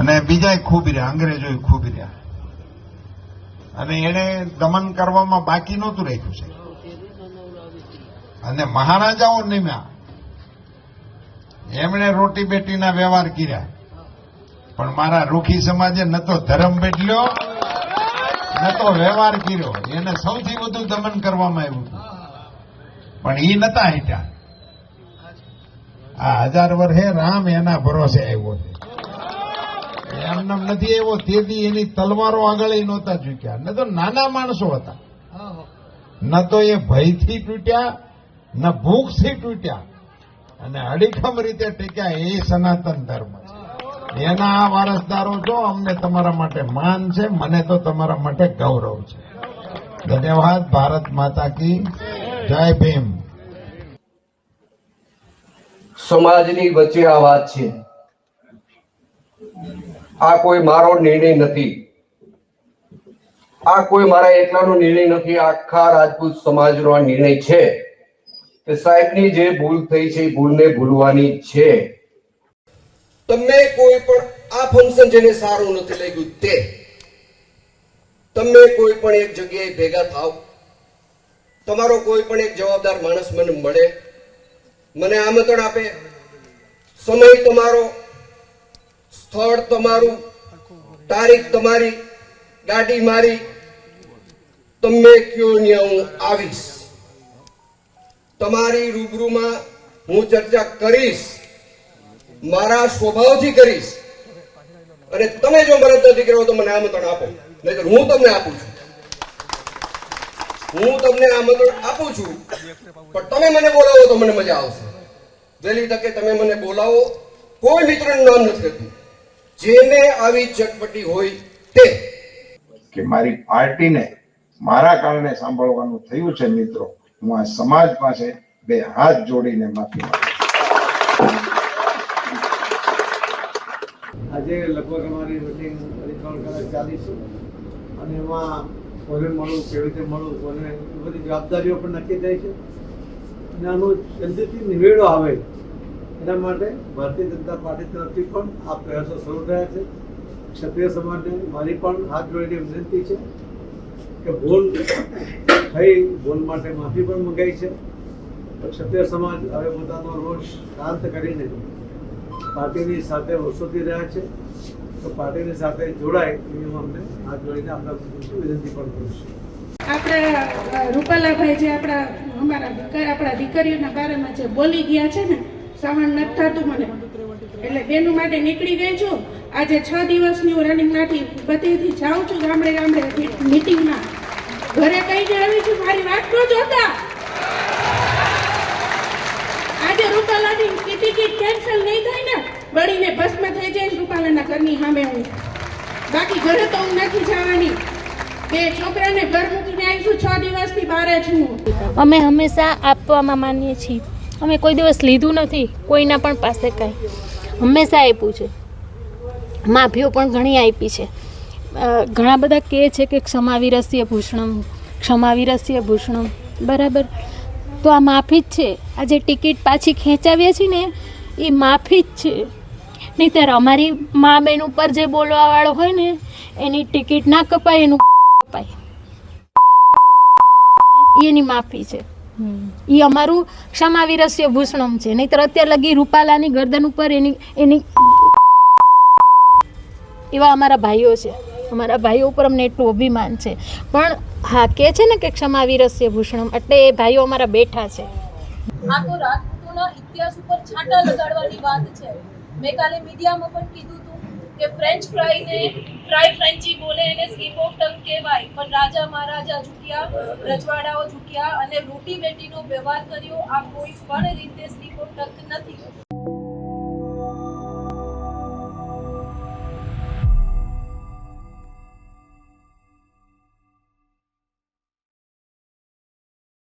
અને બીજા ખૂબ રહ્યા, અંગ્રેજો ખૂબ રહ્યા, અને એને દમન કરવામાં બાકી નહોતું રાખ્યું છે. અને મહારાજાઓ નિમ્યા, એમણે રોટી બેટીના વ્યવહાર કર્યા, પણ મારા રૂખી સમાજે ન તો ધર્મ બદલ્યો ન તો વ્યવહાર કર્યો. એને સૌથી વધુ દમન કરવામાં આવ્યું હતું, પણ એ નતા હટ્યા. આ 1000 વર્ષે રામ એના ભરોસે આવ્યો છે, એમને નથી આવ્યો. તેથી એની તલવારો આગળ નહોતા ઝૂક્યા. ન તો નાના માણસો હતા, ન તો એ ભયથી તૂટ્યા, ન ભૂખથી તૂટ્યા, અને અડીખમ રીતે ટેક્યા. એ સનાતન ધર્મ છે, એના આ વારસદારો છો. અમને તમારા માટે માન છે, મને તો તમારા માટે ગૌરવ છે. ધન્યવાદ. ભારત માતા કી જય. ભીમ. સમાજની વચ્ચે આ વાત છે. આ કોઈ મારો નિર્ણય નથી, આ કોઈ મારા એકલાનો નિર્ણય નથી. આખા રાજપૂત સમાજનો આ નિર્ણય છે કે સાહેબની જે ભૂલ થઈ છે એ ભૂલને ભૂલવાની છે. તમે કોઈ પણ આ ફંક્શન જેને સારું નથી લાગ્યું તે તમે કોઈ પણ એક જગ્યાએ ભેગા થાવ, તમારો કોઈ પણ એક જવાબદાર માણસ મને મળે, મને આમંત્રણ આપે, સમય તમારો, સ્થળ તમારું, તારીખ તમારી, ગાડી મારી, તમે કયો ને હું આવીશ. તમારી રૂબરૂમાં હું ચર્ચા કરીશ, મારા સ્વભાવથી કરીશ. અને તમે જો મદદ નથી કરો તો મને આમંત્રણ આપો, નહીતર હું તમને આપું છું. હું તમને આમંત્રણ આપું છું, પણ તમે મને બોલાવો તો મને મજા આવશે. વહેલી તકે તમે મને બોલાવો. કોઈ મિત્રનું નામ નથી લેતું, જેને આવી ચટપટી હોય તે. કે મારી પાર્ટીને મારા કારણે સાંભળવાનું થયું છે. મિત્રો, હું આ સમાજ પાસે 2 હાથ જોડીને માફી માંગુ. આજે લગભગ અમારી મિટિંગ 3 કલાક ચાલી છે, અને એમાં કોને મળવું, કેવી રીતે મળવું, કોને બધી જવાબદારીઓ પણ નક્કી થાય છે, અને આનો જલ્દીથી નિવેડો આવે એના માટે ભારતીય જનતા પાર્ટી તરફથી પણ આ પ્રયાસો શરૂ થયા છે. ક્ષત્રિય સમાજને મારી પણ હાથ જોડીને વિનંતી છે કે ભૂલ થઈ, ભૂલ માટે માફી પણ મંગાઈ છે. ક્ષત્રિય સમાજ હવે પોતાનો રોષ શાંત કરીને પાર્ટીની સાથે વર્ષોથી રહ્યા છે, તો પાર્ટીની સાથે જોડાય એવી હું અમને હાથ જોડીને આપણા વિનંતી પણ કરું છું. આપણા રૂપાલાભાઈ જે આપણા દીકરીઓના બારેમાં જે બોલી ગયા છે ને, સહન નથી થતું મને, એટલે બેનું માટે નીકળી ગઈ છું. આજે 6 દિવસની હું રનિંગમાંથી બધેથી જાઉં છું, ગામડે ગામડે મીટિંગમાં. ઘરે કહીને આવી છું, મારી વાત ન જોતા. આજે રૂપાલાની ટિકિટ કેન્સલ નહીં થાય ને, બળીને ભસ્મ થઈ જાય રૂપાલાના ઘરની સામે હું. બાકી ઘરે તો હું નથી જવાની. 2 છોકરાને ઘર મૂકીને આવીશું, 6 દિવસથી બહાર છું. અમે હંમેશા આપવામાં માનીએ છીએ. અમે કોઈ દિવસ લીધું નથી કોઈના પણ પાસે કાંઈ, હંમેશા આપ્યું છે. માફીઓ પણ ઘણી આપી છે. ઘણા બધા કહે છે કે ક્ષમાવીરસ્ય ભૂષણમ, ક્ષમાવીરસ્ય ભૂષણમ, બરાબર. તો આ માફી જ છે. આ જે ટિકિટ પાછી ખેંચાવીએ છીએ ને એ માફી જ છે. નહીંતર અમારી મા બહેન ઉપર જે બોલવાવાળો હોય ને એની ટિકિટ ના કપાય, એનું કપાય, એની માફી છે. એ અમારું ક્ષમાવીરસ્ય ભૂષણમ છે. નહીંતર અત્યારે લગી રૂપાલાની ગરદન ઉપર એની એવા અમારા ભાઈઓ છે. અમારા ભાઈઓ ઉપર અમને એટલું અભિમાન છે. પણ હા, કહે છે ને કે ક્ષમાવીરસ્ય ભૂષણમ, એટલે એ ભાઈઓ અમારા બેઠા છે. આ તો રાજપૂતોના ઇતિહાસ ઉપર છાંટા લગાડવાની વાત છે. મેં કાલે મીડિયામાં પણ કીધું હતું કે ફ્રેન્ચ ફ્રેન્ચી બોલે એને સ્લીપ ઓફ ટંગ કહેવાય, પણ રાજા મહારાજા ઝૂક્યા, રજવાડાઓ ઝૂક્યા અને રોટી બેટીનો વ્યવહાર કર્યો. આ કોઈ પણ રીતે સ્લીપ ઓફ ટંગ નથી.